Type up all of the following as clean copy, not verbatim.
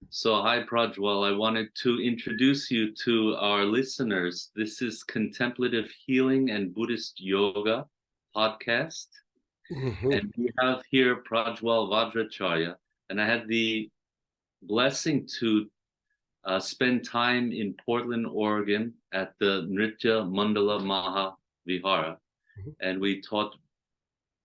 So, hi, Prajwal. I wanted to introduce you to our listeners. This is Contemplative Healing and Buddhist Yoga podcast. Mhm. And we have here Prajwal Vajracharya. And I had the blessing to spend time in Portland, Oregon at the Nritya Mandala Maha Vihara. Mhm. And we taught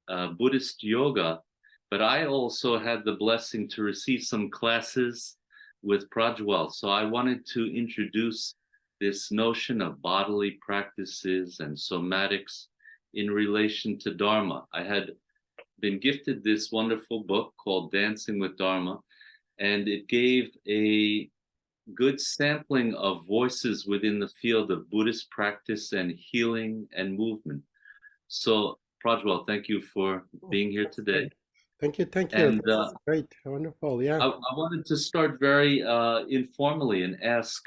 Buddhist yoga, but I also had the blessing to receive some classes with Prajwal. So I wanted to introduce this notion of bodily practices and somatics in relation to Dharma. I had been gifted this wonderful book called Dancing with Dharma, and it gave a good sampling of voices within the field of Buddhist practice and healing and movement. So, Prajwal, thank you for Oh, being here that's today. great. Thank you. Thank you. And This is great. Wonderful. Yeah. I wanted to start very informally and ask,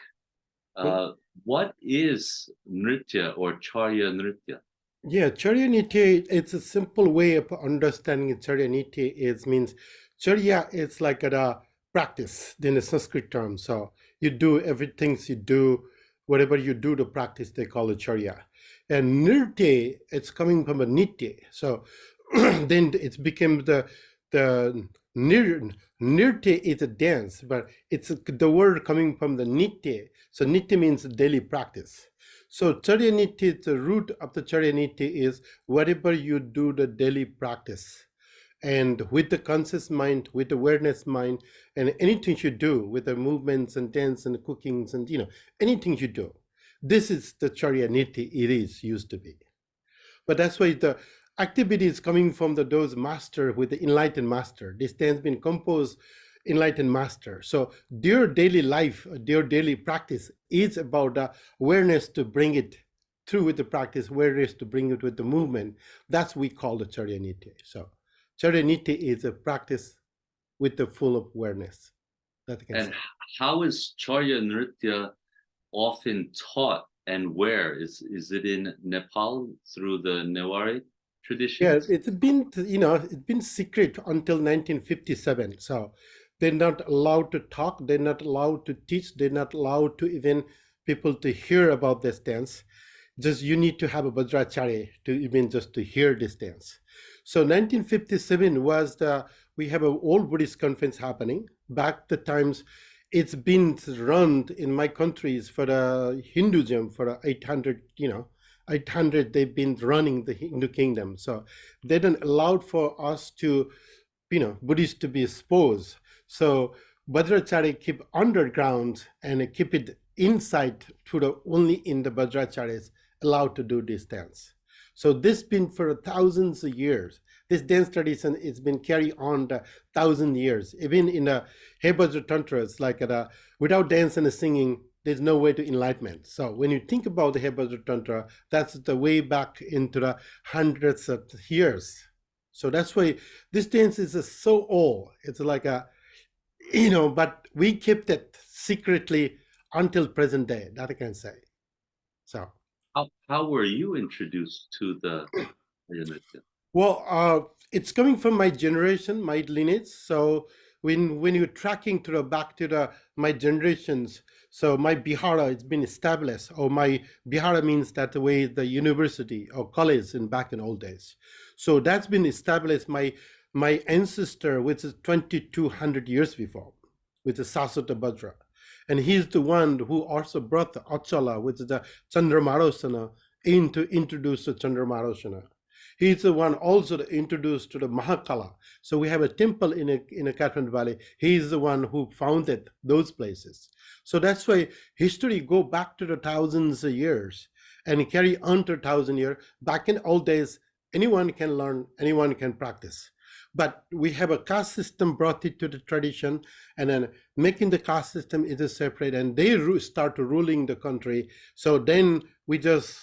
Mhm. uh, what is Nritya or Charya Nritya? Yeah. Charya Nritya, it's a simple way of understanding Charya Nritya is means Charya is like a practice in a Sanskrit term. So you do everything you do, whatever you do to practice, they call it Charya. And Nritya, it's coming from a Nitya. So then it became the nir, Nritya is a dance, but it's the word coming from the Nitya. So Nitya means daily practice. So Charya Nitya, the root of the Charya Nitya is whatever you do the daily practice. And with the conscious mind, with awareness mind, and anything you do with the movements and dance and cookings and anything you do, this is the Charya Nitya it is used to be. But that's why the activity is coming from those master with the enlightened master. This has been composed enlightened master. So their daily life, their daily practice is about the awareness to bring it through with the practice, awareness to bring it with the movement. That's we call the Charya Nitya. So Charya Nitya is a practice with the full of awareness. That I can And say. how is Charya Nritya often taught and where? Is it in Nepal through the Newari Yeah, traditions? it's been, it's been secret until 1957. So they're not allowed to talk, they're not allowed to teach, they're not allowed to even people to hear about this dance. Just you need to have a Vajracharya to even just to hear this dance. So 1957 was we have a old Buddhist conference happening. Back the times, it's been run in my countries for Hinduism for 800, 800 they've been running the Hindu kingdom. So they don't allow for us to, Buddhists to be exposed. So Vajracharya keep underground and keep it inside to the only in the Vajracharyas allowed to do this dance. So this been for thousands of years. This dance tradition has been carried on the 1,000 years. Even in the Vajra Tantras, like without dance and singing, there's no way to enlightenment. So when you think about the Vajra Tantra, that's the way back into the hundreds of years. So that's why this dance is so old. It's like but we kept it secretly until present day. That I can say. So. How were you introduced to the Charya Nritya? Well, it's coming from my generation, my lineage. So when you're tracking to the back to the my generations, so my Bihara it's been established, or my Bihara means that the way the university or college in back in old days. So that's been established. My ancestor, which is 2,200 years before, with the Sasota Bhadra. And he's the one who also brought the Achala, which is the Chandramarosana, in to introduce the Chandramarosana. He's the one also introduced to the Mahakala. So we have a temple in a Kathmandu Valley. He's the one who founded those places. So that's why history go back to the thousands of years and carry on to 1,000 years. Back in old days, anyone can learn, anyone can practice. But we have a caste system brought it to the tradition, and then making the caste system is separate, and they start ruling the country. So then we just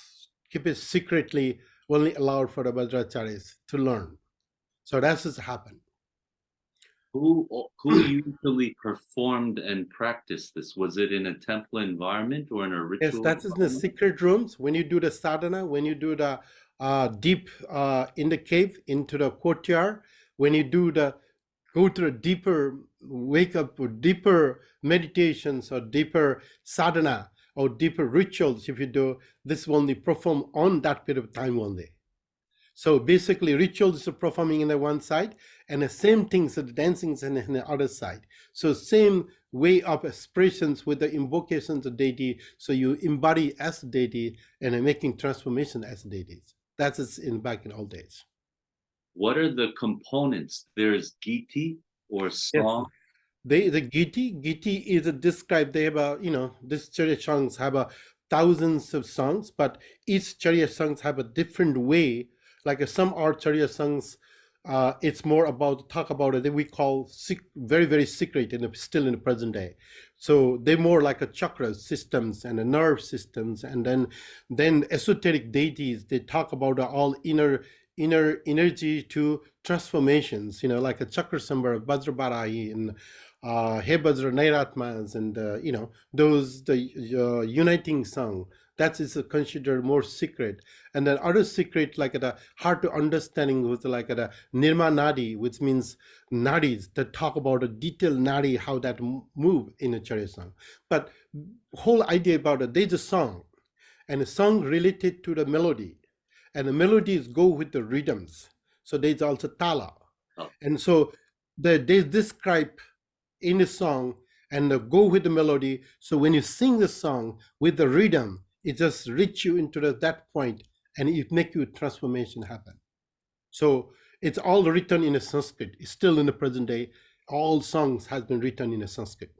keep it secretly only allowed for the Vajracharyas to learn. So that's just happened. Who usually performed and practiced this? Was it in a temple environment or in a Yes, ritual that is in the environment? secret rooms. When you do the sadhana, when you do the deep in the cave into the courtyard, when you do the go to the deeper wake up with deeper meditations or deeper sadhana or deeper rituals, if you do, this will only perform on that period of time only. So basically rituals are performing in the one side and the same things the dancing is in the other side. So same way of expressions with the invocations of deity. So you embody as deity and making transformation as deities. That's in back in old days. What are the components? There's giti or Yes. song. The giti is a described, they have a, this Charya songs have a thousands of songs, but each Charya songs have a different way. Like some are Charya songs, it's more about talk about it that we call very, very secret still in the present day. So they're more like a chakra systems and the nerve systems, and then esoteric deities, they talk about all inner energy to transformations, like a chakra sambhara, Vajrabarahi, and He Vajra Nairatmas, and those the uniting song that is considered more secret. And then other secret like the hard to understanding was like the nirma nadi, which means nadis that talk about a detailed nadi, how that move in a Charya song. But whole idea about it, there's a song, and a song related to the melody, and the melodies go with the rhythms. So there's also tala. Oh. And so they describe in the song and go with the melody. So when you sing the song with the rhythm, it just reach you into that point and it make you transformation happen. So it's all written in a Sanskrit. It's still in the present day. All songs has been written in a Sanskrit.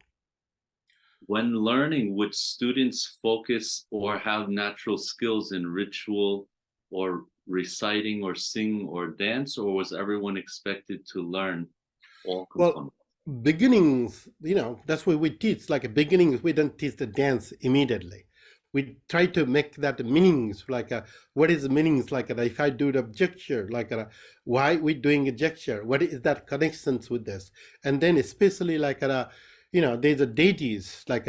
When learning, would students focus or have natural skills in ritual or reciting or sing or dance, or was everyone expected to learn all components? Well, beginnings, that's what we teach. Like a beginnings, we don't teach the dance immediately. We try to make that meanings, like what is the meanings, like if I do the gesture, like why we doing a gesture, what is that connections with this? And then especially like there's a deities, like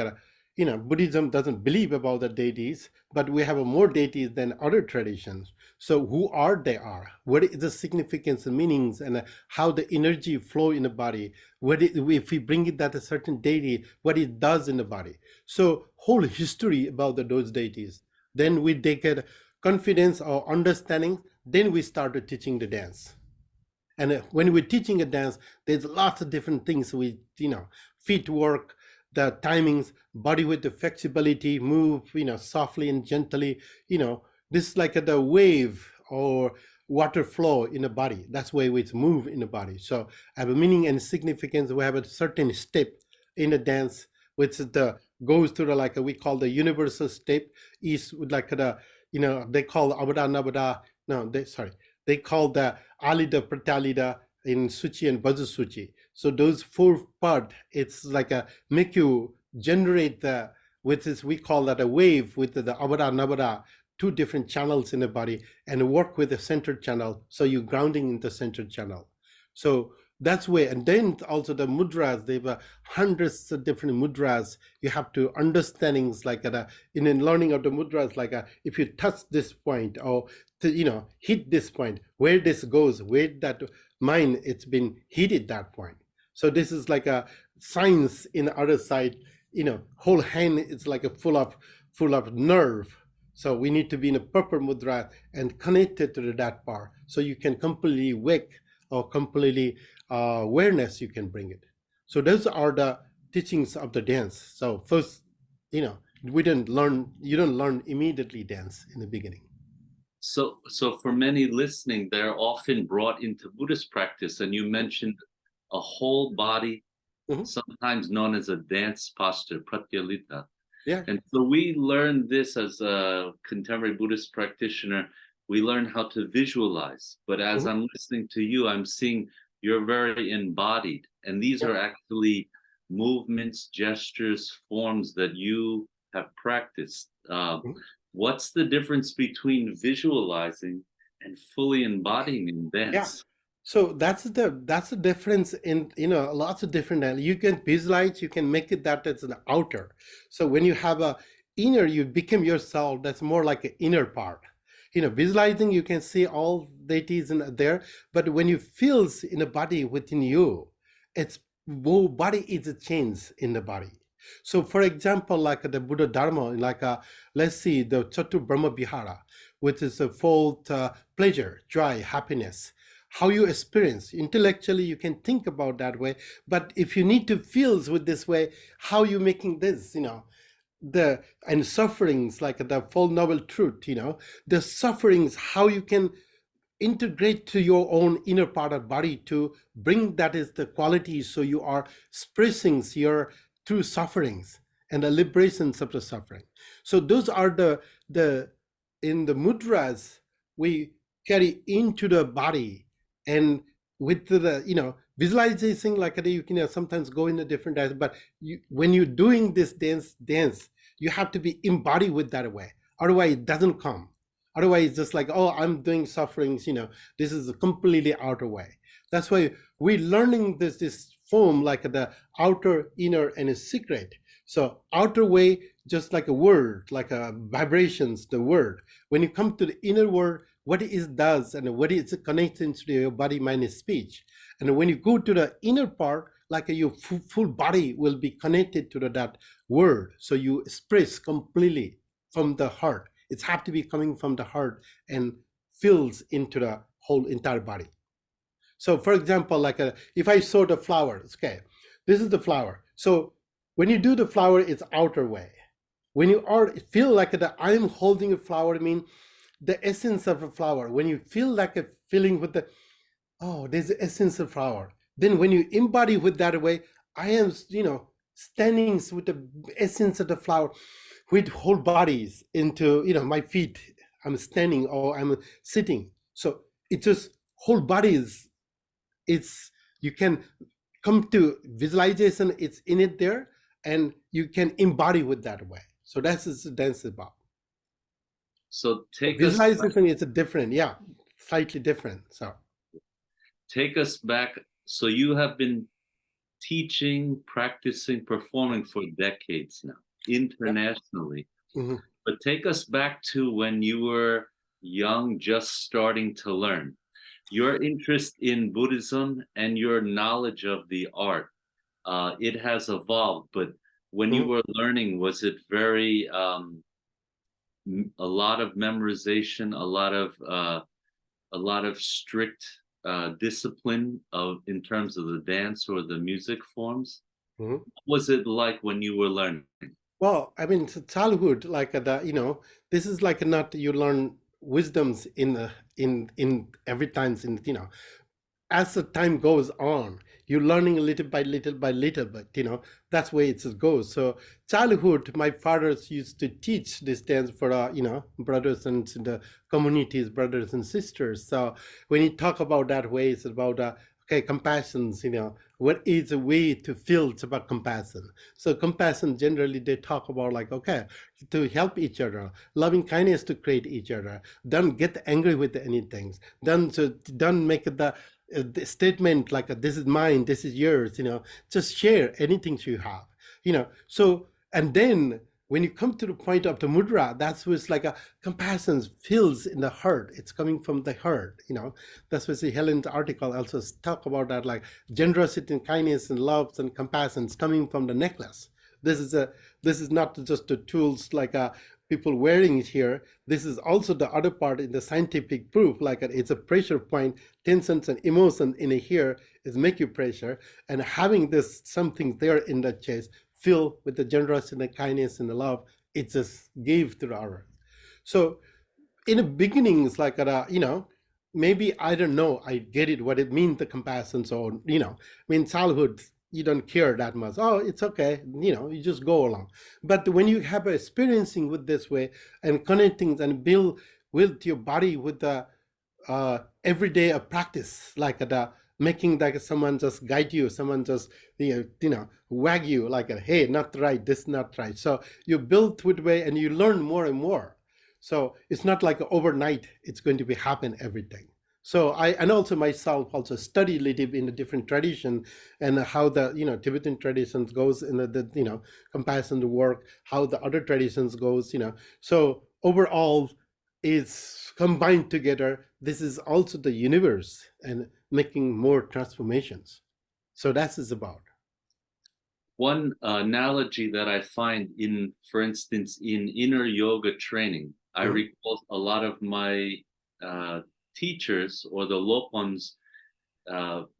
Buddhism doesn't believe about the deities, but we have more deities than other traditions. So who are they are? What is the significance and meanings, and how the energy flow in the body? If we bring it that a certain deity, what it does in the body? So whole history about those deities. Then we take a confidence or understanding. Then we started teaching the dance. And when we're teaching a dance, there's lots of different things. Feet work, the timings, body with the flexibility, move, softly and gently, this is like the wave or water flow in the body. That's why we move in the body. So have a meaning and significance. We have a certain step in the dance, which is goes through like we call the universal step, is like they call Abada Nabada. No, they call the Alida Pratalida in Suchi and Bhaja Suchi. So those 4 part, it's like make you generate which is we call that a wave with the Abada Nabada, 2 different channels in the body, and work with the center channel. So you're grounding in the center channel. So that's way. And then also the mudras, they have hundreds of different mudras. You have to understandings like in learning of the mudras, like if you touch this point or hit this point, where this goes, where that mind it's been hit that point. So this is like a science in the other side. Whole hand is like a full of nerve. So we need to be in a proper mudra and connected to that part, so you can completely wake or completely awareness you can bring it. So those are the teachings of the dance. So first, you don't learn immediately dance in the beginning. So for many listening, they're often brought into Buddhist practice, and you mentioned a whole body, sometimes known as a dance posture, pratyalita. Yeah. And so we learn this as a contemporary Buddhist practitioner. We learn how to visualize. But as I'm listening to you, I'm seeing you're very embodied. And these are actually movements, gestures, forms that you have practiced. What's the difference between visualizing and fully embodying in dance? Yeah. So that's the difference in lots of different. You can visualize, you can make it that it's an outer. So when you have a inner, you become yourself. That's more like an inner part. Visualizing, you can see all deities in there, but when you feel in the body within you, it's whole body is a change in the body. So for example, like the Buddha Dharma, like let's see the Chatu Brahma Vihara, which is a full pleasure, joy, happiness. How you experience intellectually, you can think about that way, but if you need to feel with this way, how you making this, the and sufferings, like the full noble truth, the sufferings, how you can integrate to your own inner part of body to bring that is the quality, so you are expressing your true sufferings and the liberations of the suffering. So those are the in the mudras we carry into the body, and with the visualization, like you can sometimes go in a different direction, but when you're doing this dance, you have to be embodied with that way, otherwise it doesn't come. Otherwise, it's just like, oh, I'm doing sufferings, this is a completely outer way. That's why we're learning this form, like the outer, inner, and a secret. So outer way, just like a word, like a vibrations, the word. When you come to the inner word, what it does and what is connected to your body, mind, and speech. And when you go to the inner part, like your full body will be connected to that word. So you express completely from the heart. It's have to be coming from the heart and fills into the whole entire body. So for example, like if I saw the flowers, okay, this is the flower. So when you do the flower, it's outer way. When you feel like I'm holding a flower, I mean the essence of a flower. When you feel like a feeling with there's the essence of flower. Then when you embody with that way, I am, standing with the essence of the flower, with whole bodies into, my feet. I'm standing or I'm sitting. So it's just whole bodies. You can come to visualization. It's in it there, and you can embody with that way. So that's what the dance is about. So visualization is a different, slightly different. So take us back. So you have been teaching, practicing, performing for decades now, internationally. Mm-hmm. But take us back to when you were young, just starting to learn. Your interest in Buddhism and your knowledge of the art, it has evolved. But when you were learning, was it very a lot of memorization, a lot of strict discipline in terms of the dance or the music forms? Mm-hmm. What was it like when you were learning? Well, I mean, childhood, like this is like not you learn wisdoms in every times as the time goes on, you're learning little by little by little, but that's where it goes. So childhood, my fathers used to teach this dance for brothers and the communities, brothers and sisters. So when you talk about that way, it's about compassions. What is a way to feel? It's about compassion. So compassion, generally they talk about like, to help each other, loving kindness to create each other. Don't get angry with anything. Don't make the statement like this is mine, this is yours. Just share anything you have. So and then when you come to the point of the mudra, that's what's like a compassion feels in the heart. It's coming from the heart. That's what the Helen's article also talk about, that like generosity and kindness and love and compassion is coming from the necklace. This is not just the tools like people wearing it here. This is also the other part in the scientific proof, like it's a pressure point. Tensions and emotion in here is make you pressure, and having this something there in the chest filled with the generosity and the kindness and the love, it just gave to the other. So in the beginning, it's like maybe I don't know, I get it what it means, the compassion. So childhood, you don't care that much. Oh, it's okay, you just go along. But when you have experiencing with this way and connecting and build with your body with the everyday practice, like the making like someone just guide you, someone just wag you like hey, not right, this not right. So you build with way and you learn more and more. So it's not like overnight it's going to be happen everything. So I, and also myself also study a little bit in the different tradition and how the Tibetan traditions goes in the compassion to work, how the other traditions goes. So overall is combined together. This is also the universe and making more transformations. So that's is about. one analogy that I find in, for instance, in inner yoga training, I recall a lot of my teachers or the lopons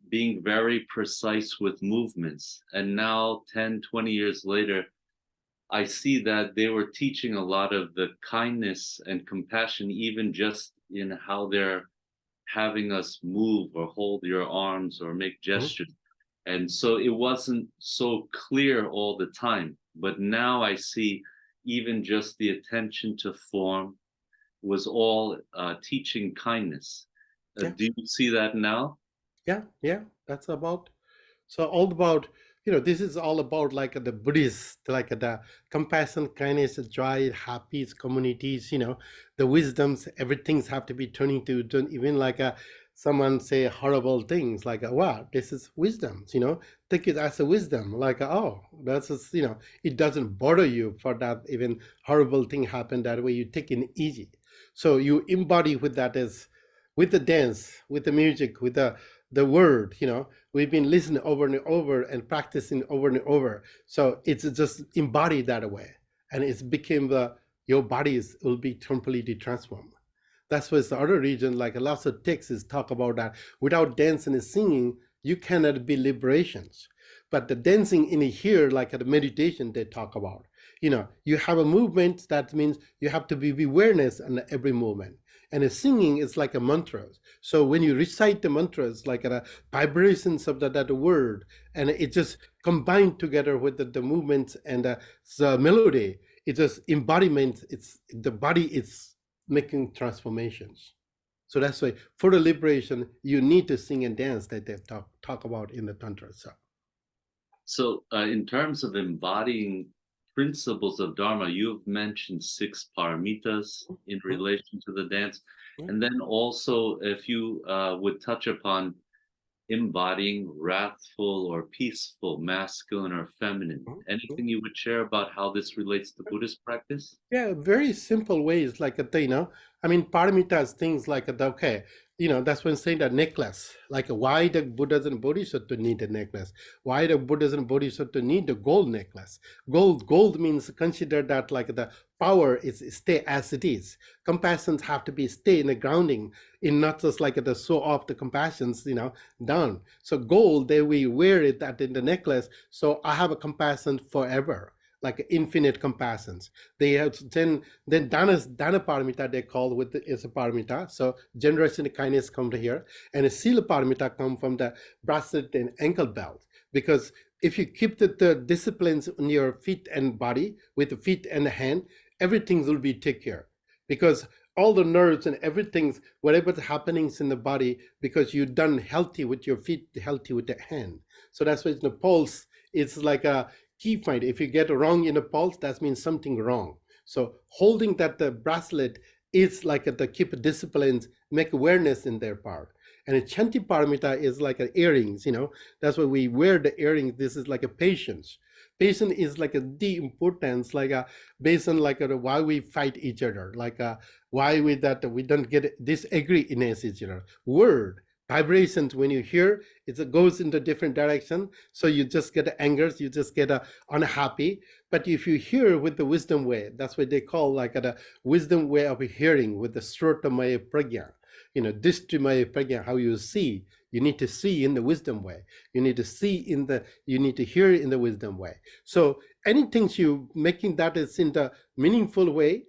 being very precise with movements. And now 10, 20 years later, I see that they were teaching a lot of the kindness and compassion, even just in how they're having us move or hold your arms or make gestures. And so it wasn't so clear all the time. But now I see even just the attention to form was all teaching kindness. Do you see that now? Yeah, that's about. So all about, this is all about like the Buddhist, like the compassion, kindness, joy, happy communities, the wisdoms, everything's have to be turning to even like someone say horrible things like, wow, this is wisdom, take it as a wisdom, like, oh, that's just, it doesn't bother you for that even horrible thing happen that way, you take it easy. So you embody with that as with the dance, with the music, with the word, we've been listening over and over and practicing over and over. So it's just embodied that way. And it's became your bodies will be completely transformed. That's why the other region, like lots of texts talk about that. Without dancing and singing, you cannot be liberations. But the dancing in here, like the meditation they talk about, you have a movement, that means you have to be awareness in every movement. And a singing is like a mantra. So when you recite the mantras, like the vibrations of that word, and it just combined together with the movements and the melody, it just embodiment, it's the body is making transformations. So that's why for the liberation, you need to sing and dance that they talk about in the Tantra. So in terms of embodying principles of Dharma, you've mentioned 6 paramitas in relation to the dance. And then also, if you would touch upon embodying wrathful or peaceful, masculine or feminine, anything you would share about how this relates to Buddhist practice? Yeah, very simple ways, like paramitas, things like okay, that's when saying that necklace, like why the Buddhas and Bodhisattva need a necklace, why the Buddhas and Bodhisattva need the gold necklace. Gold means consider that like the power is stay as it is. Compassions have to be stay in the grounding, in not just like the show off the compassions, done. So gold, they we wear it that in the necklace. So I have a compassion forever, like infinite compassions. They have then dana paramita they call with is a paramita. So generosity and kindness come to here, and a sila paramita come from the bracelet and ankle belt. Because if you keep the disciplines in your feet and body with the feet and the hand, everything will be take care. Because all the nerves and everything, whatever's happenings in the body, because you've done healthy with your feet, healthy with the hand. So that's why in the pulse, it's like a key point. If you get wrong in a pulse, that means something wrong. So holding that the bracelet is like the keep disciplines, make awareness in their part. And a chanti paramita is like an earrings, that's why we wear the earrings. This is like a patience. Patience is like the importance, like based on like why we fight each other, like why we don't get disagree in each other. Word vibrations, when you hear it goes into different direction, so you just get angers, you just get unhappy. But if you hear with the wisdom way, that's what they call like the wisdom way of hearing, with the srotamaya pragya, distrimaya pragya, how you see. You need to see in the wisdom way. You need to hear in the wisdom way. So anything you making that is in the meaningful way,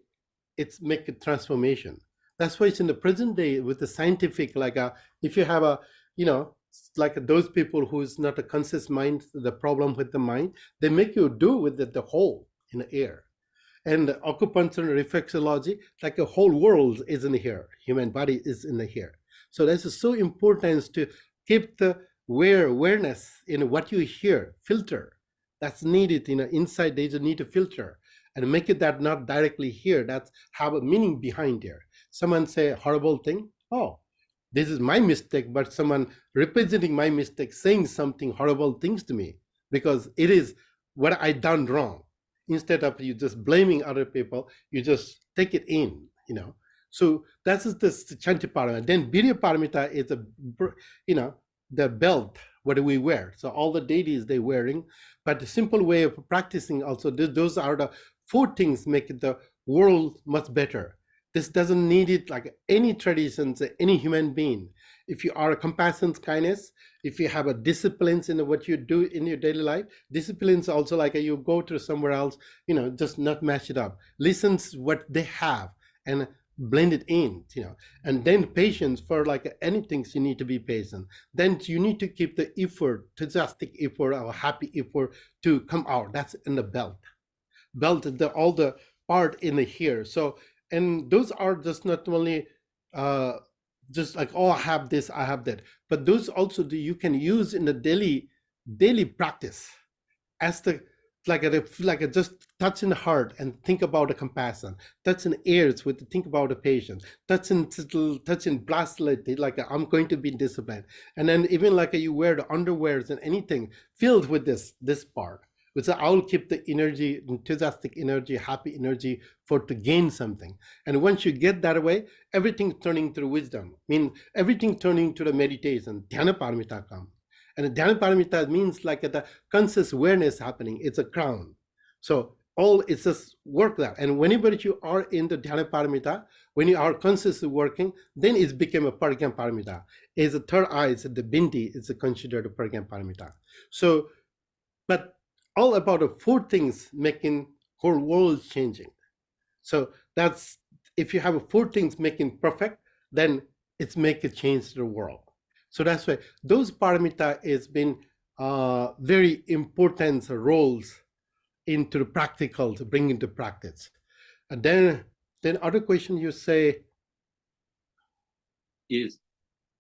it's make a transformation. That's why it's in the present day with the scientific, like if you have like those people who is not a conscious mind, the problem with the mind, they make you do with the whole in the air. And acupuncture and reflexology, like a whole world is in here. Human body is in here. So that's so important to keep the awareness in what you hear, filter. That's needed inside. There's a need to filter and make it that not directly here. That's have a meaning behind there. Someone say a horrible thing. Oh, this is my mistake, but someone representing my mistake saying something horrible things to me because it is what I done wrong. Instead of you just blaming other people, you just take it in, So that's the Chanti Paramita. Then Virya Paramita is the belt, what do we wear? So all the deities they're wearing, but the simple way of practicing also, those are the four things make the world much better. This doesn't need it like any traditions, any human being. If you are a compassion, kindness, if you have a disciplines in what you do in your daily life, disciplines also like you go to somewhere else, just not mash it up. Listens what they have and blend it in, and then patience for like anything you need to be patient. Then you need to keep the effort, enthusiastic effort or happy effort to come out. That's in the belt. All the part in the here. So, and those are just not only just like, oh, I have this, I have that, but those also you can use in the daily practice as the like a just touch in the heart and think about the compassion, touch in ears with think about the patience, touch in bracelet like I'm going to be disciplined, and then even like you wear the underwears and anything filled with this part, which I will keep the energy, enthusiastic energy, happy energy for to gain something. And once you get that way, everything turning to wisdom, everything turning to the meditation, dhyana paramita come. And the dhyana paramita means like the conscious awareness happening. It's a crown. So it's just work that. And whenever you are in the dhyana paramita, when you are consciously working, then it's become a paragyan paramita. Is the third eye, it's the bindi, is considered a paragyan paramita. So, but all about the four things making whole world changing. So that's, if you have four things making perfect, then it's make a change to the world. So that's why those paramita has been very important roles into the practical to bring into practice. And then other question you say is,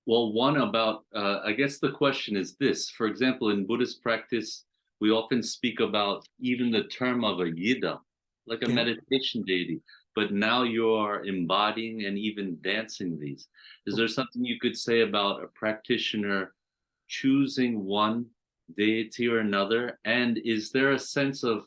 well, one about, I guess the question is this. For example, in Buddhist practice, we often speak about even the term of a yida, like a meditation deity, but now you are embodying and even dancing these. Is there something you could say about a practitioner choosing one deity or another? And is there a sense of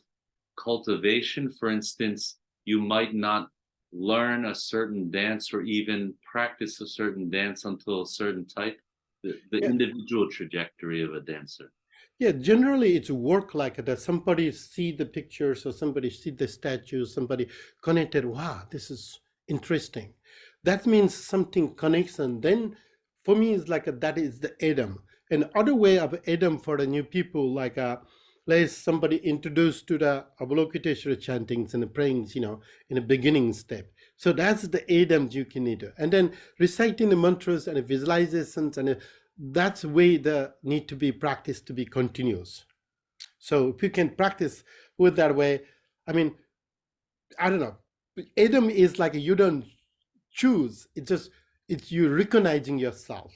cultivation? For instance, you might not learn a certain dance or even practice a certain dance until a certain type, the individual trajectory of a dancer. Yeah, generally it's work like that. Somebody see the pictures or somebody see the statues, somebody connected, wow, this is interesting. That means something connects, and then for me it's like that is the Adam. And other way of Adam for the new people, like like somebody introduced to the Avalokiteshvara chantings and the prayings, in the beginning step. So that's the Adam you can need. And then reciting the mantras and the visualizations, and that's the way the need to be practiced to be continuous. So if you can practice with that way, I don't know. Adam is like you don't choose. It's you recognizing yourself.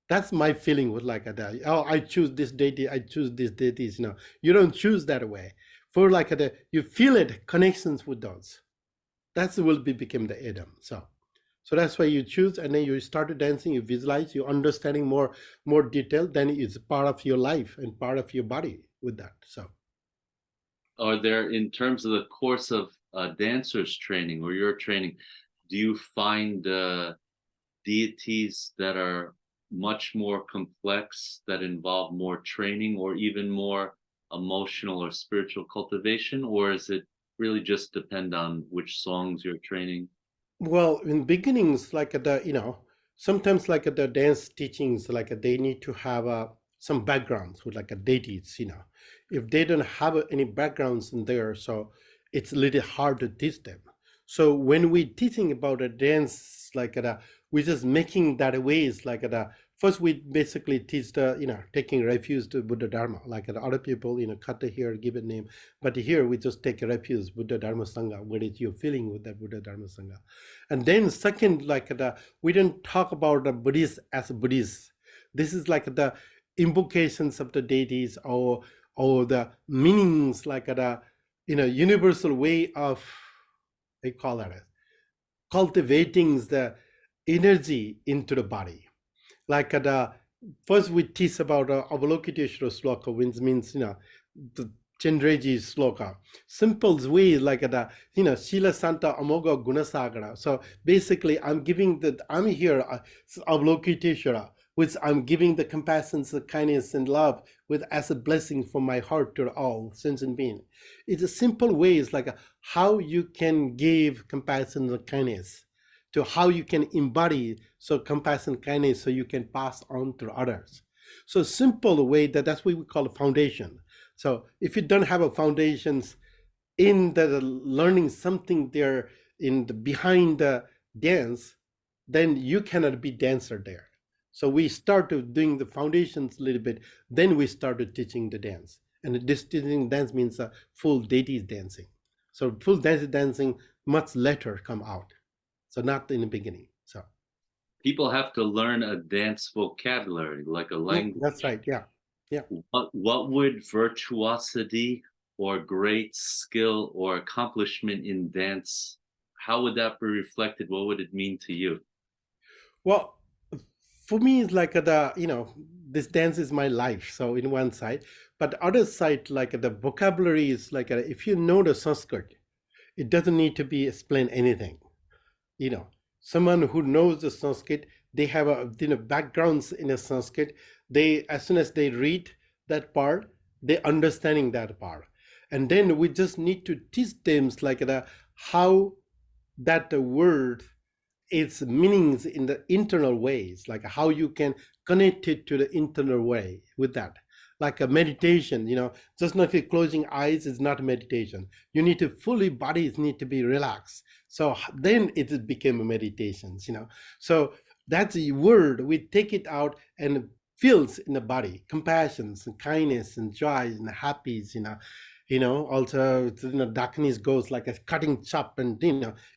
That's my feeling with like that. Oh, I choose this deity. I choose this deities. You don't choose that way. For like you feel it connections with those. That will become the Adam. So that's why you choose, and then you start dancing, you visualize, you understanding more detail, then it's part of your life and part of your body with that. So are there, in terms of the course of dancers training or your training, do you find deities that are much more complex, that involve more training or even more emotional or spiritual cultivation, or is it really just depend on which songs you're training? well, in beginnings, like sometimes like the dance teachings, like they need to have some backgrounds with like a deities. If they don't have any backgrounds in there, so it's a little hard to teach them. So when we teaching about a dance, like we're just making that ways like first we basically teach the taking refuge to Buddha Dharma, like the other people cut the hair, give it name, but here we just take a refuge Buddha Dharma Sangha. What is your feeling with that Buddha Dharma Sangha? And then second, like we didn't talk about the Buddhist as Buddhist. This is like the invocations of the deities or the meanings, like universal way of, they call that cultivating the energy into the body. Like first we teach about Avalokiteshvara sloka, which means the Chendraji sloka. Simple way like Shila Santa Amoga Gunasagara. So basically I'm here Avalokiteshvara, which I'm giving the compassion, the kindness, and love with as a blessing from my heart to all sentient being. It's a simple way. It's like how you can give compassion and kindness to how you can embody so compassion, kindness, so you can pass on to others. So simple way that's what we call a foundation. So if you don't have a foundations in the learning something there in the behind the dance, then you cannot be dancer there. So we started doing the foundations a little bit, then we started teaching the dance. And this teaching dance means a full deities dancing. So full dancing much later come out. So not in the beginning. So People have to learn a dance vocabulary, like a language. that's right. Yeah. Yeah. What would virtuosity or great skill or accomplishment in dance, how would that be reflected? What would it mean to you? Well, for me, it's like this dance is my life. So in one side, but other side, like the vocabulary is like if you know the Sanskrit, it doesn't need to be explain anything. Someone who knows the Sanskrit, they have a backgrounds in a Sanskrit. They as soon as they read that part, they understanding that part, and then we just need to teach them like how that the word its meanings in the internal ways, like how you can connect it to the internal way with that. Like a meditation, just not closing eyes is not meditation. You need to fully bodies need to be relaxed. So then it became a meditations, So that's a word, we take it out and feels in the body, compassions and kindness and joy and happiness, also darkness goes like a cutting chop and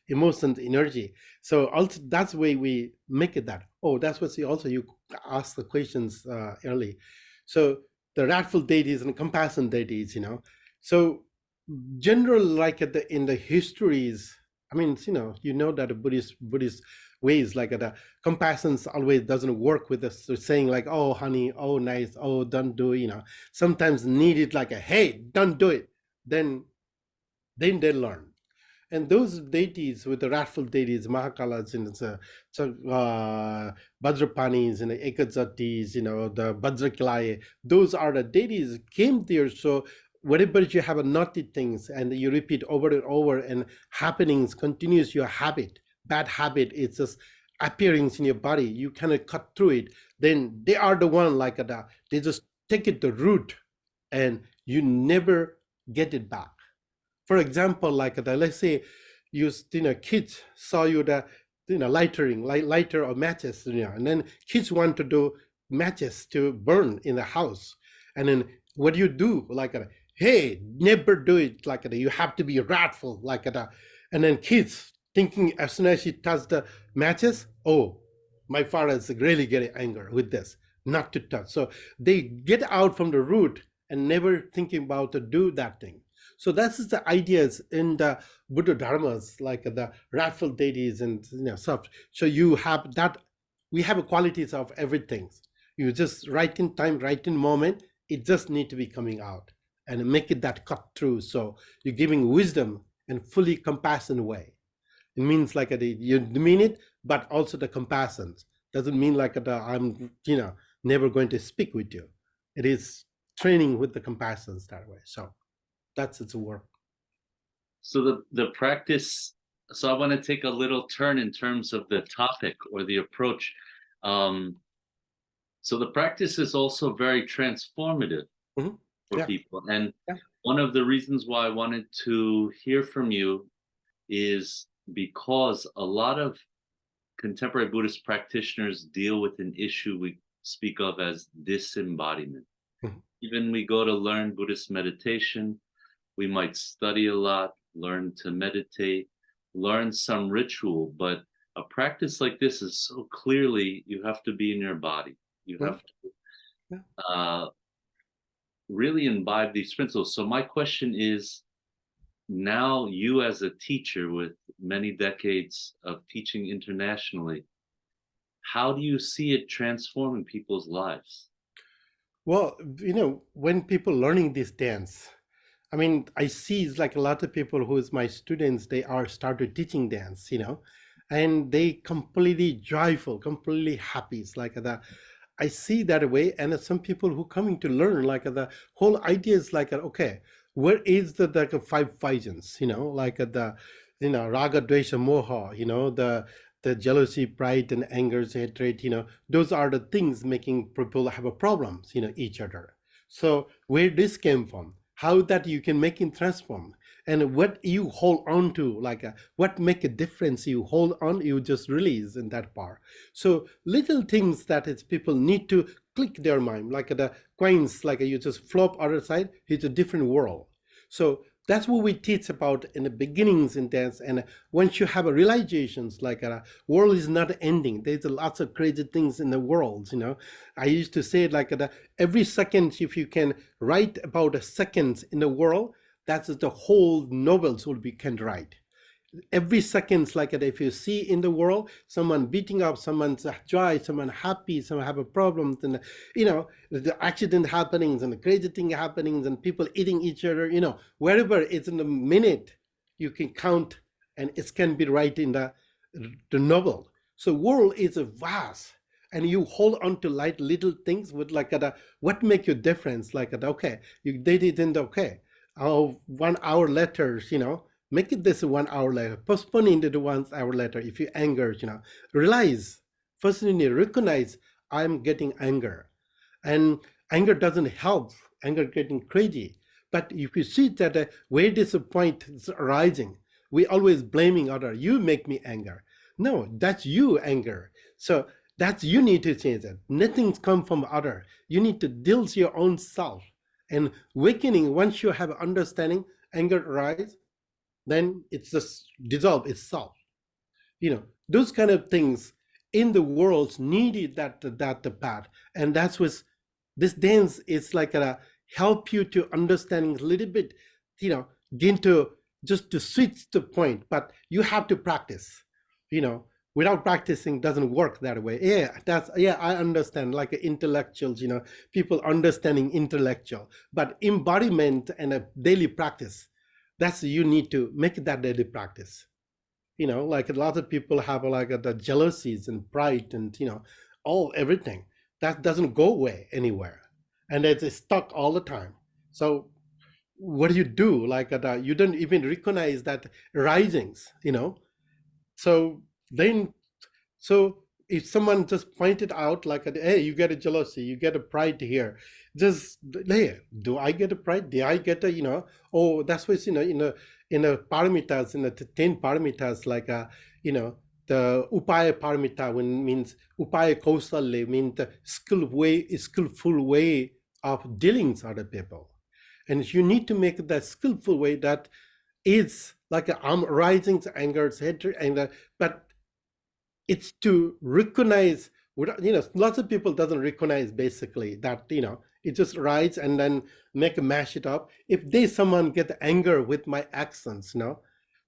emotions energy. So also that's the way we make it that. Oh, that's what you asked the questions early. So the wrathful deities and compassion deities, so general like in the histories, I mean, that the Buddhist ways like the compassion always doesn't work with us saying like, oh honey, oh nice, oh don't do, sometimes needed like a hey, don't do it, then they learn. And those deities with the wrathful deities, Mahakalas and Vajrapanis and the Ekajatis, the Vajracharya, those are the deities came there. So wherever you have a naughty things and you repeat over and over and happenings continues your habit, bad habit, it's just appearance in your body, you cannot cut through it, then they are the one like that. They just take it the root and you never get it back. For example, like let's say kids saw you the lighter or matches, and then kids want to do matches to burn in the house, and then what do you do like hey, never do it like that, you have to be wrathful like that. And then kids thinking as soon as she touched the matches, oh, my father is really getting angry with this, not to touch. So they get out from the root and never thinking about to do that thing. So that's the ideas in the Buddha dharmas, like the wrathful deities and stuff. So you have that, we have qualities of everything. You just right in time, right in moment, it just need to be coming out and make it that cut through. So you're giving wisdom and fully compassion way. It means like you mean it, but also the compassion doesn't mean like I'm never going to speak with you. It is training with the compassions that way. So that's its work. So the practice, so I want to take a little turn in terms of the topic or the approach. So the practice is also very transformative for people. And one of the reasons why I wanted to hear from you is because a lot of contemporary Buddhist practitioners deal with an issue we speak of as disembodiment. Even we go to learn Buddhist meditation, we might study a lot, learn to meditate, learn some ritual, but a practice like this is so clearly you have to be in your body. You have to really imbibe these principles. So my question is, now you as a teacher with many decades of teaching internationally, how do you see it transforming people's lives? Well, when people learning this dance, I mean, I see it's like a lot of people who is my students, they are started teaching dance, and they completely joyful, completely happy. It's like that. I see that way. And some people who coming to learn, like the whole idea is like, okay, where is the like five visions, like the, raga, dvesha, moha, the jealousy, pride, and anger, hatred, those are the things making people have a problems, each other. So where this came from, how that you can make it transform, and what you hold on to, like what make a difference you hold on, you just release in that part. So little things that is people need to click their mind, like the coins, like you just flop other side, it's a different world. So that's what we teach about in the beginnings in dance. And once you have a realizations, like a world is not ending, there's lots of crazy things in the world. I used to say like every second, if you can write about a second in the world, that's the whole novels will be can write. Every second, like if you see in the world someone beating up, someone's joy, someone happy, someone have a problem, and the accident happenings and the crazy thing happenings and people eating each other, wherever it's in the minute you can count, and it can be right in the novel. So world is a vast, and you hold on to light little things with like what make you difference, like okay, you did it in the okay, 1 hour later, make it this 1 hour later, postpone it to 1 hour later. If you anger, realize, first you need to recognize I'm getting anger, and anger doesn't help, anger getting crazy. But if you see that where this point is arising, we always blaming other, you make me anger. No, that's you anger. So that's, you need to change that. Nothing's come from other. You need to deal with your own self. And awakening, once you have understanding, anger arise, then it's just dissolve itself. Those kind of things in the world needed that the path. And that's what this dance is like help you to understanding a little bit, gain to just to switch the point, but you have to practice. Without practicing doesn't work that way. I understand, like intellectuals, people understanding intellectual, but embodiment and a daily practice, that's, you need to make that daily practice. Like a lot of people have like the jealousies and pride and all everything that doesn't go away anywhere, and it's stuck all the time. So what do you do, like you don't even recognize that risings, so then, so if someone just pointed out like, hey, you get a jealousy, you get a pride here, just, hey, do I get a pride? Do I get a, oh, that's what's, in a paramitas, in the 10 paramitas, like, the upaya paramita, when means upaya kausalya, means the skillful way of dealing with other people. And you need to make that skillful way that is like I'm rising anger, hatred, anger, but it's to recognize, lots of people doesn't recognize basically that, it just rides and then make a mash it up. If someone get anger with my accents,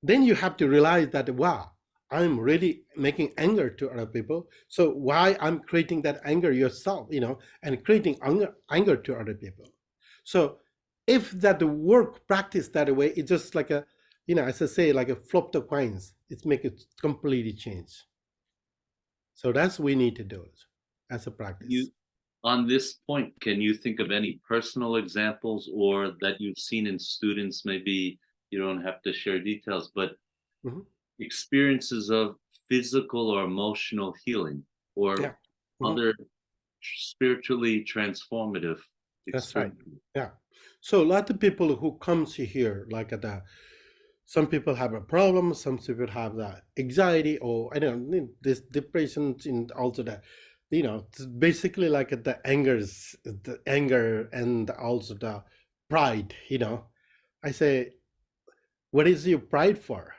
then you have to realize that, wow, I'm really making anger to other people. So why I'm creating that anger yourself, and creating anger to other people. So if that work practice that way, it's just like a, as I say, like a flop the coins, it's make it completely change. So that's we need to do it as a practice. On this point, can you think of any personal examples or that you've seen in students? Maybe you don't have to share details, but experiences of physical or emotional healing or other spiritually transformative experiences. That's right. Yeah. So a lot of people who comes here, like some people have a problem, some people have that anxiety, or I don't know, this depression, and also that, basically like the anger and also the pride. I say, what is your pride for?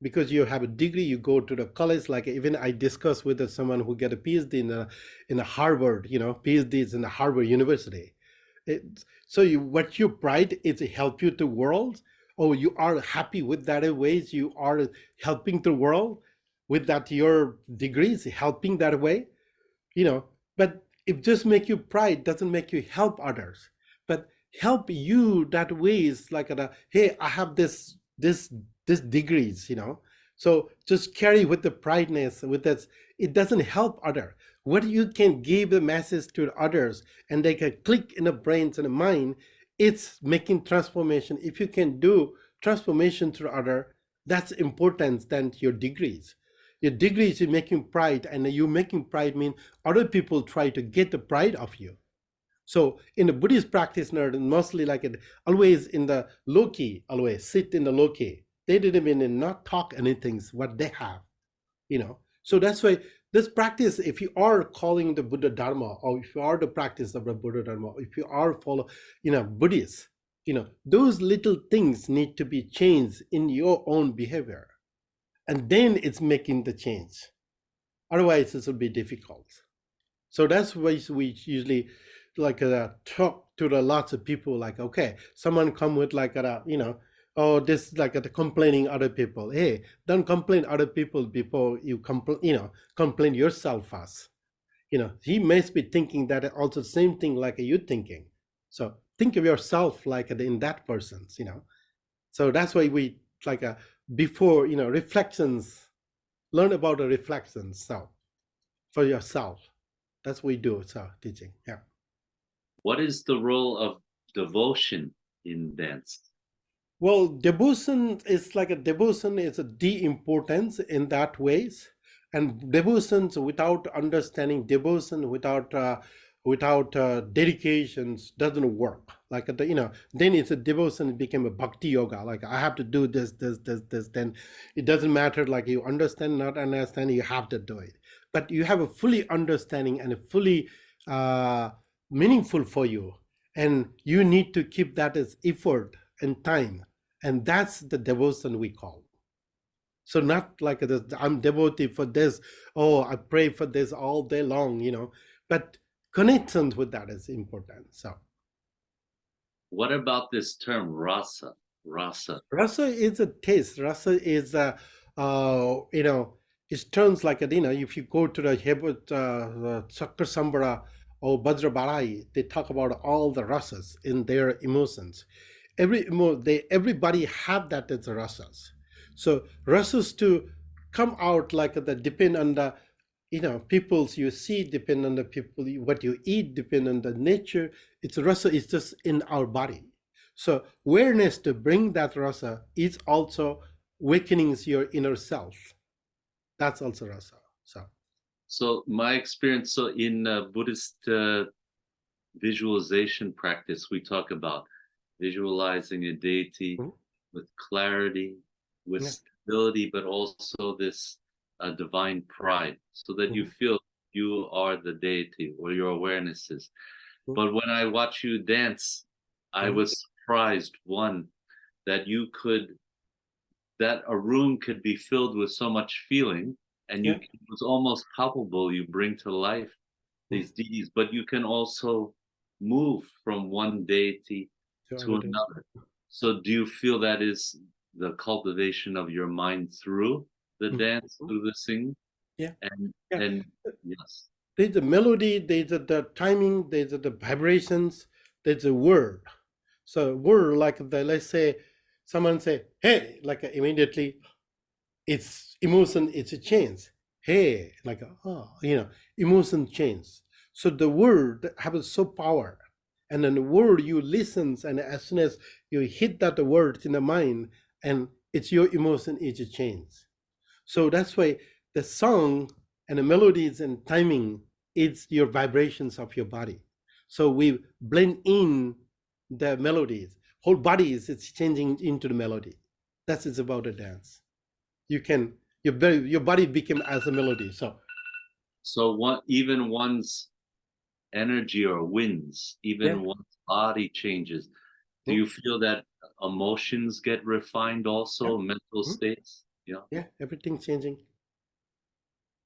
Because you have a degree, you go to the college, like even I discussed with someone who get a PhD in a Harvard, PhD is in the Harvard University. So what your pride is help you to world, or you are happy with that ways you are helping the world with that your degrees helping that way, but it just make you pride doesn't make you help others, but help you that ways like hey, I have this degrees, so just carry with the prideness with this, it doesn't help other. what you can give the message to others and they can click in the brains and the mind, it's making transformation. If you can do transformation through other, that's important than your degrees. Your degrees is making pride, and you making pride mean other people try to get the pride of you. So in the Buddhist practice, mostly like it, always in the low key, always sit in the low key. They didn't even not talk anything what they have, you know. So that's why this practice, if you are calling the Buddha Dharma, or if you are the practice of the Buddha Dharma, if you are follow, Buddhist, those little things need to be changed in your own behavior, and then it's making the change. Otherwise, it will be difficult. So that's why we usually like talk to the lots of people. Like, okay, someone come with like oh, this like complaining other people. Hey, don't complain other people before you complain yourself first. He may be thinking that also same thing like you thinking. So think of yourself like in that person's. So that's why we like before reflections. Learn about the reflections. So for yourself. That's what we do. So teaching. Yeah. What is the role of devotion in dance? Well, devotion is like a devotion is a de-importance in that ways, and devotions without understanding devotion without dedications doesn't work. Like then it's a devotion it became a bhakti yoga. Like I have to do this. Then it doesn't matter. Like you understand, not understand, you have to do it. But you have a fully understanding and a fully meaningful for you, and you need to keep that as effort and time, and that's the devotion we call. So not like this, I'm devotee for this, oh, I pray for this all day long, but connections with that is important. So What about this term rasa? rasa is a taste. Rasa is a it turns like a if you go to the Hebrew Chakra Sambara or Vajracharya, they talk about all the rasas in their emotions. Everybody have that as rasas. So rasas to come out like that depend on the peoples you see, depend on the people what you eat, depend on the nature. It's rasa is just in our body. So awareness to bring that rasa is also awakening your inner self. That's also rasa. So my experience, so in Buddhist visualization practice, we talk about visualizing a deity with clarity, with stability, but also this divine pride, so that you feel you are the deity or your awareness is. But when I watch you dance, I was surprised, one, that that a room could be filled with so much feeling, and it was almost palpable. You bring to life these deities, but you can also move from one deity to another. So do you feel that is the cultivation of your mind through the dance, through the singing? Yeah. And yes. There's the melody, there's the timing, there's the vibrations, there's a word. So word like let's say someone say, hey, like immediately it's emotion, it's a change. Hey, like emotion change. So the word has so power, and then the word you listens, and as soon as you hit that word in the mind, and it's your emotion is a change. So that's why the song and the melodies and timing is your vibrations of your body. So we blend in the melodies. Whole body is it's changing into the melody. That's it's about a dance. You can your body became as a melody. So even one's energy or winds, even one's body changes. Do you feel that emotions get refined also, mental states? Yeah, everything changing.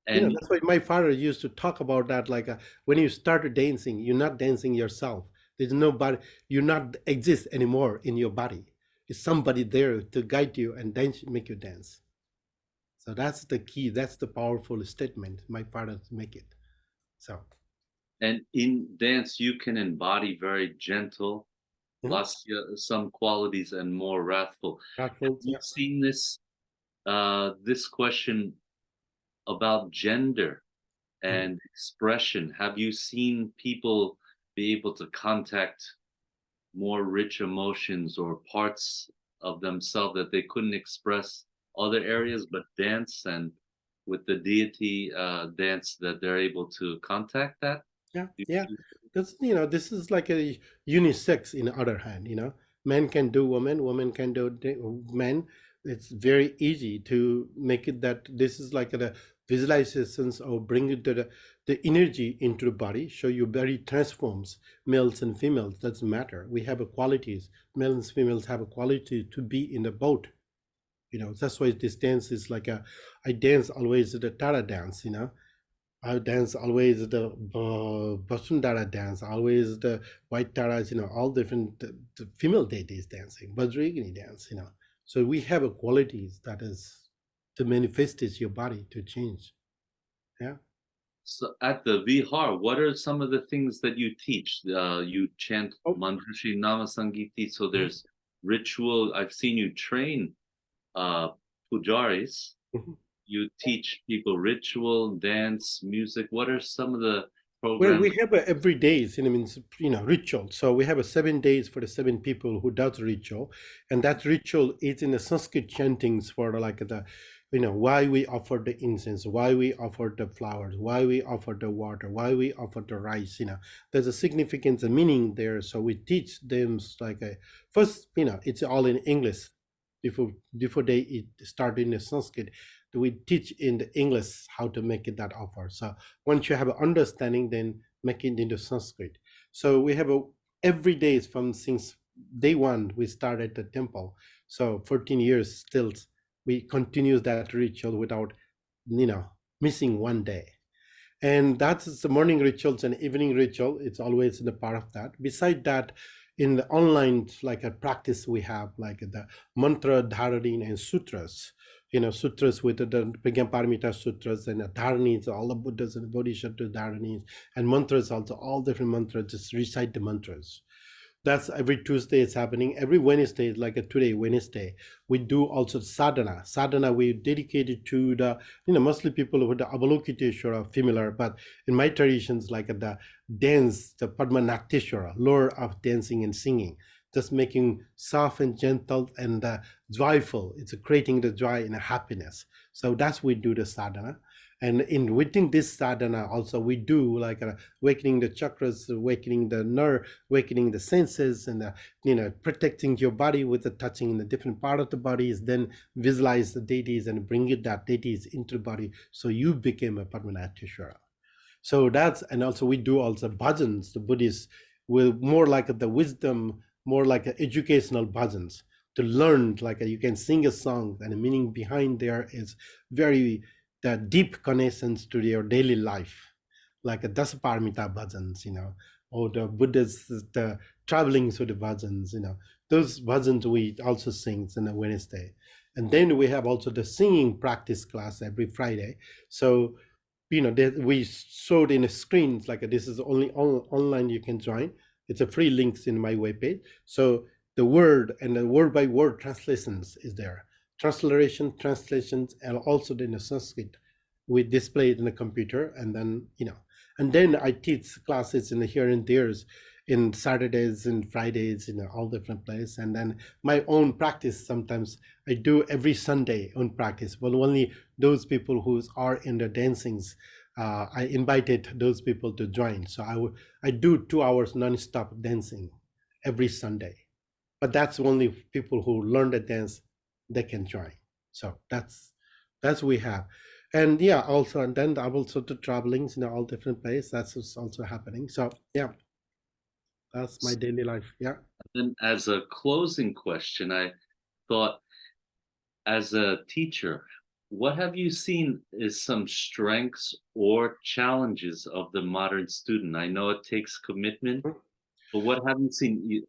And that's why my father used to talk about that. Like when you started dancing, you're not dancing yourself. There's nobody. You not exist anymore in your body. It's somebody there to guide you and dance, make you dance. So that's the key. That's the powerful statement my father make it. So. And in dance, you can embody very gentle, plus some qualities, and more wrathful. Have you seen this this question about gender Mhm. and expression. Have you seen people be able to contact more rich emotions or parts of themselves that they couldn't express other areas but dance, and with the deity dance that they're able to contact that? Yeah, Do yeah. you- That's, this is like a unisex in the other hand. Men can do women, women can do men. It's very easy to make it that this is like the visualizations or bring it to the energy into the body. So your body transforms males and females. Doesn't matter. We have a qualities. Males and females have a quality to be in the boat. That's why this dance is like I dance always the Tara dance. I dance always the Basundara dance, always the white taras, all different the female deities dancing, Vajrayana dance. So we have a qualities that is to manifest is your body to change. Yeah. So at the Vihar, what are some of the things that you teach? You chant Oh, Manjushri Namasangiti, so mhm, there's ritual. I've seen you train uh, pujaris. mhm. You teach people ritual, dance, music. What are some of the Well, programs? we have a every days, means ritual. So we have a 7 days for the 7 people who does ritual, and that ritual is in the Sanskrit chantings for like why we offer the incense, why we offer the flowers, why we offer the water, why we offer the rice. There's a significance, a meaning there. So we teach them like a first, it's all in English. Before they start in the Sanskrit, we teach in the English how to make it that offer. So once you have an understanding, then make it into Sanskrit. So we have a every day from since day one we start at the temple. So 14 years still we continue that ritual without you know missing one day. And that's the morning rituals and evening ritual. It's always in a part of that. Beside that, in the online like a practice we have like the mantra dharanin and sutras. Sutras with the paramita sutras and the dharanis, all the Buddhas and Bodhisattvas dharanis, and mantras also, all different mantras. Just recite the mantras. That's every Tuesday it's happening. Every Wednesday, like a today, Wednesday, we do also sadhana. Sadhana we dedicated to the, mostly people with the Avalokiteshvara are familiar, but in my traditions, like the dance, the Padmanateshvara, lore of dancing and singing, just making soft and gentle and joyful. It's creating the joy and happiness. So that's we do the sadhana. And in within this sadhana also we do like awakening the chakras, awakening the nerve, awakening the senses, and protecting your body with the touching in the different part of the body is then visualize the deities and bring it that deities into the body so you became a Padmanateshvara. So that's, and also we do also bhajans, the Buddhists, with more like the wisdom, more like educational bhajans to learn, like you can sing a song and the meaning behind there is very the deep connections to your daily life, like a Dasaparamita bhajans, or the Buddha's the traveling through the bhajans, those bhajans we also sing on a Wednesday. And then we have also the singing practice class every Friday. So we showed in a screen like this is only online you can join. It's a free links in my webpage. So the word and the word by word translations is there, translations, and also in the Sanskrit we display it in the computer. And then I teach classes in the here and there's in Saturdays and Fridays in all different places. And then my own practice sometimes I do every Sunday own practice, but only those people who are in the dancings. I invited those people to join. So I do 2 hours non-stop dancing every Sunday. But that's only people who learn the dance they can join. So that's we have. And yeah, also, and then I'm also to travelings in all different places. That's what's also happening. So yeah, that's my daily life. Yeah. And as a closing question, I thought, as a teacher, what have you seen is some strengths or challenges of the modern student? I know it takes commitment, but what have you seen?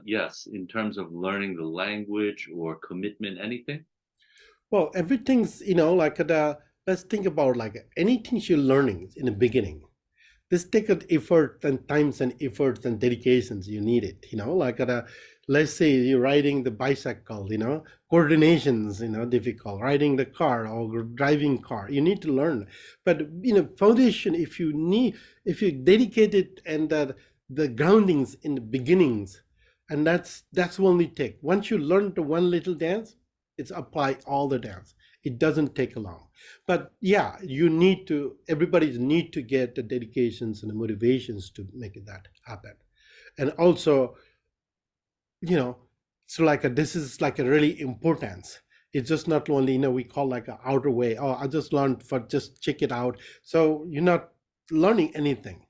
Yes, in terms of learning the language or commitment, anything? Well, everything's like the let's think about like anything you're learning in the beginning. this take an effort and times and efforts and dedications you need it, like let's say you're riding the bicycle, coordinations, difficult, riding the car or driving car, you need to learn. But foundation, if you dedicate it, and the groundings in the beginnings, and that's only take. Once you learn the one little dance, it's apply all the dance. It doesn't take long. But yeah, everybody need to get the dedications and the motivations to make that happen. And also, so this is like a really importance. It's just not only, we call like an outer way. Oh, I just learned for just check it out. So you're not learning anything.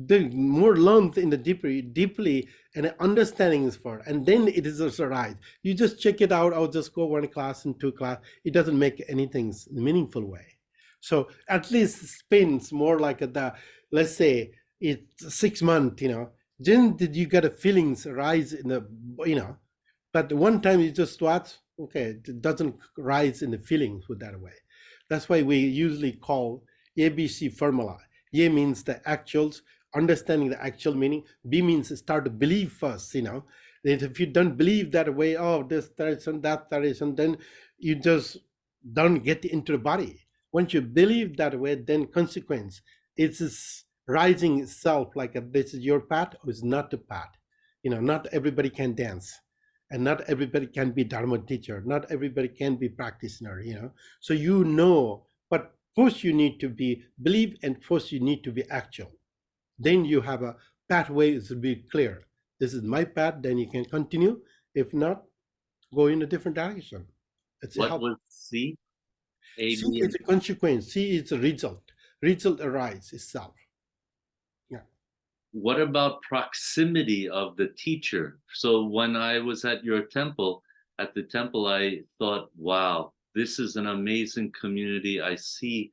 The more learned in the deeply, and understanding is for, and then it is just a right. You just check it out. I'll just go one class and two class. It doesn't make anything meaningful way. So at least spends more like let's say it's 6 months, then did you get a feelings rise in the, but one time you just watch, okay, it doesn't rise in the feelings with that way. That's why we usually call ABC formula. A means the actuals, understanding the actual meaning. B means start to believe first, that if you don't believe that way, oh, this tradition, that tradition, then you just don't get into the body. Once you believe that way, then consequence, it's rising itself like this is your path or is not the path. Not everybody can dance, and not everybody can be Dharma teacher. Not everybody can be practitioner, So but first you need to be believe, and first you need to be actual. Then you have a pathway to be clear. This is my path, then you can continue. If not, go in a different direction. What was C? A, C B, is a consequence. C is a result. Result arises itself. Yeah. What about proximity of the teacher? So when I was at the temple, I thought, wow, this is an amazing community. I see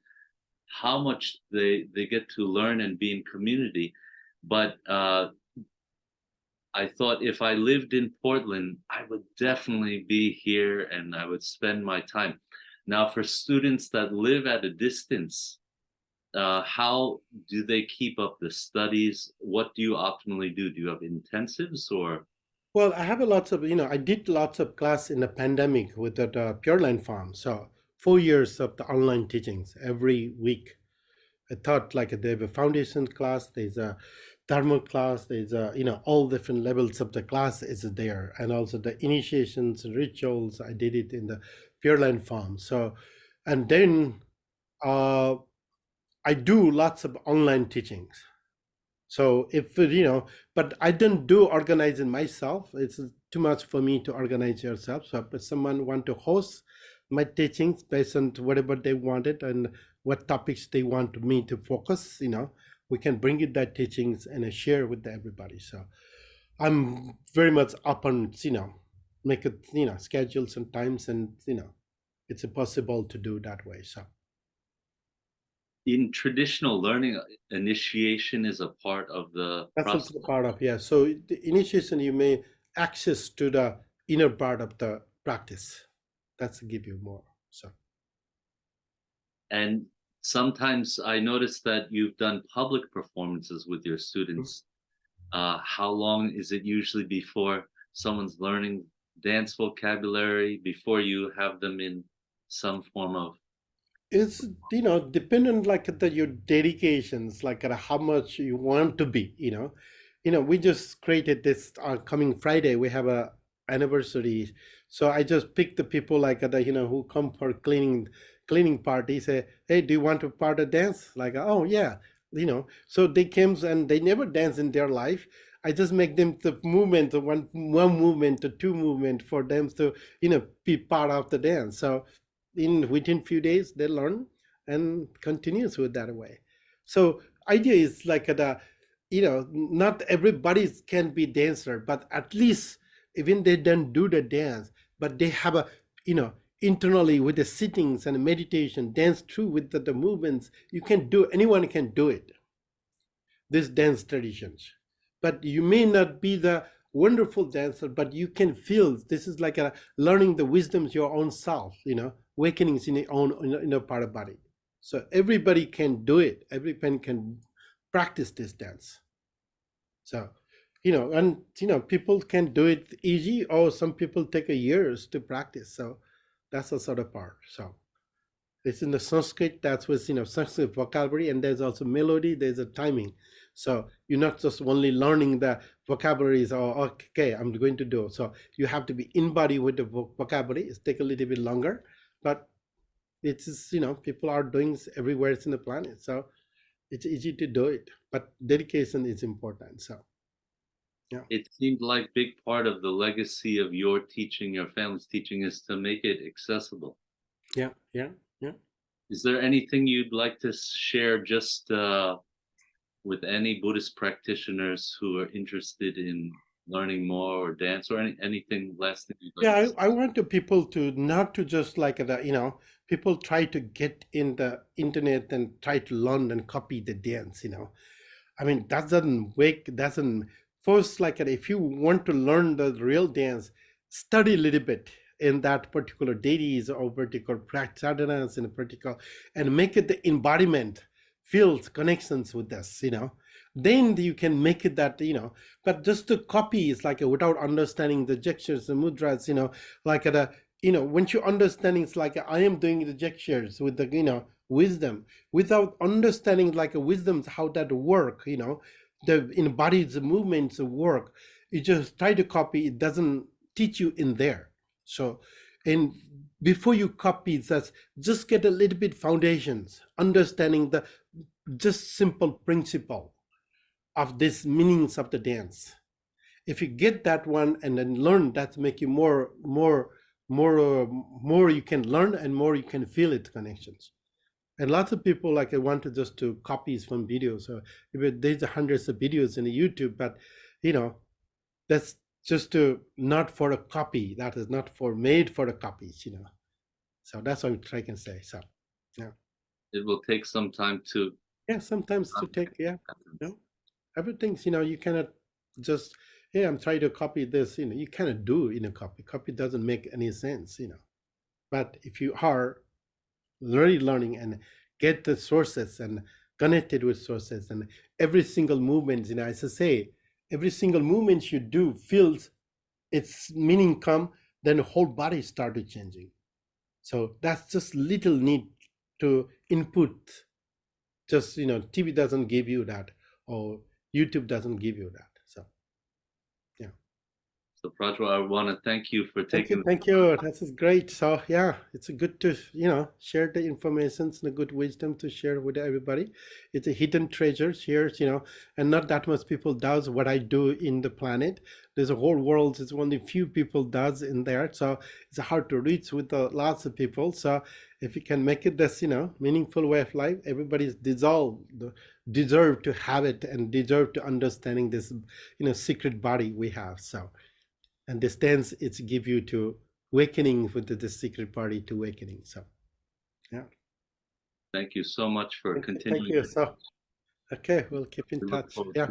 how much they get to learn and be in community. But I thought if I lived in Portland, I would definitely be here and I would spend my time. Now, for students that live at a distance, how do they keep up the studies? What do you optimally do? Do you have intensives or? Well, I have I did lots of class in the pandemic with the Pure Land Farm. So 4 years of the online teachings every week. I taught like they have a foundation class, there's a Dharma class, there's all different levels of the class is there, and also the initiations, rituals. I did it in the Pure Land Farm. So, and then I do lots of online teachings. So if but I don't do organizing myself. It's too much for me to organize yourself. So if someone want to host my teachings based on whatever they wanted and what topics they want me to focus, we can bring it that teachings and share with everybody. So I'm very much up on, make it, schedules and times, and it's impossible to do that way. So in traditional learning, initiation is a part of the that's process. also part of, yeah. So the initiation, you may access to the inner part of the practice. That's give you more. So. And sometimes I notice that you've done public performances with your students. How long is it usually before someone's learning dance vocabulary, before you have them in some form of? It's dependent like your dedications, like how much you want to be. We just created this coming Friday. We have a anniversary, so I just pick the people like who come for cleaning party. Say, hey, do you want to part of dance? Like, oh yeah, So they came and they never dance in their life. I just make them the movement, one movement to two movement for them to be part of the dance. So within few days they learn and continues with that way. So idea is like not everybody can be dancer, but at least even they don't do the dance, but they have a internally with the sittings and meditation dance through with the movements. Anyone can do it, this dance traditions. But you may not be the wonderful dancer, but you can feel this is like learning the wisdoms your own self, awakenings in your own part of body. So everybody can do it. Everybody can practice this dance. So, and people can do it easy, or some people take a years to practice. So that's the sort of part. So it's in the Sanskrit, that's with Sanskrit vocabulary, and there's also melody, there's a timing. So you're not just only learning the vocabularies, or okay, I'm going to do. So you have to be embodied with the vocabulary. It's take a little bit longer, but it's just, people are doing this everywhere in the planet. So it's easy to do it, but dedication is important. So yeah. It seemed like big part of the legacy of your teaching, your family's teaching, is to make it accessible. Yeah, yeah, yeah. Is there anything you'd like to share just with any Buddhist practitioners who are interested in learning more or dance, or anything last thing you'd like Yeah, to say? I want the people to not to just like people try to get in the internet and try to learn and copy the dance. I mean, that doesn't first, like if you want to learn the real dance, study a little bit in that particular deities or particular sadhanas in a particular, and make it the embodiment, feels connections with this, then you can make it that, but just to copy is like without understanding the gestures, the mudras, like once you understanding, it's like I am doing the gestures with the, wisdom, without understanding like a wisdom, how that work, the embodied movements work. You just try to copy, it doesn't teach you in there. So, and before you copy that, just get a little bit foundations, understanding the just simple principle of this meanings of the dance. If you get that one and then learn, that make you more you can learn, and more you can feel its connections. And lots of people like I want to just do copies from videos. So there's hundreds of videos in the YouTube, but that's just to not for a copy. That is not for made for the copies. So that's what I can say. So yeah, It will take some time to. yeah. Sometimes to take, yeah, everything's, you cannot just, hey, I'm trying to copy this. You cannot do in a copy. Copy doesn't make any sense. But if you are really learning and get the sources and connected with sources, and every single movement, as I say, every single movement you do feels its meaning come, then the whole body started changing. So that's just little need to input. Just TV doesn't give you that, or YouTube doesn't give you that. So yeah. So Prajwal, I want to thank you for taking. Thank you. This is great. So yeah, it's a good to share the information and the good wisdom to share with everybody. It's a hidden treasures here, and not that much people does what I do in the planet. There's a whole world. It's only few people does in there, so it's hard to reach with lots of people. So if you can make it this meaningful way of life, everybody's deserve to have it and deserve to understanding this secret body we have. So. And this dance, it's give you to awakening with the secret body to awakening. So yeah, Thank you so much for continuing. thank you. So okay, we'll keep in touch. Yeah.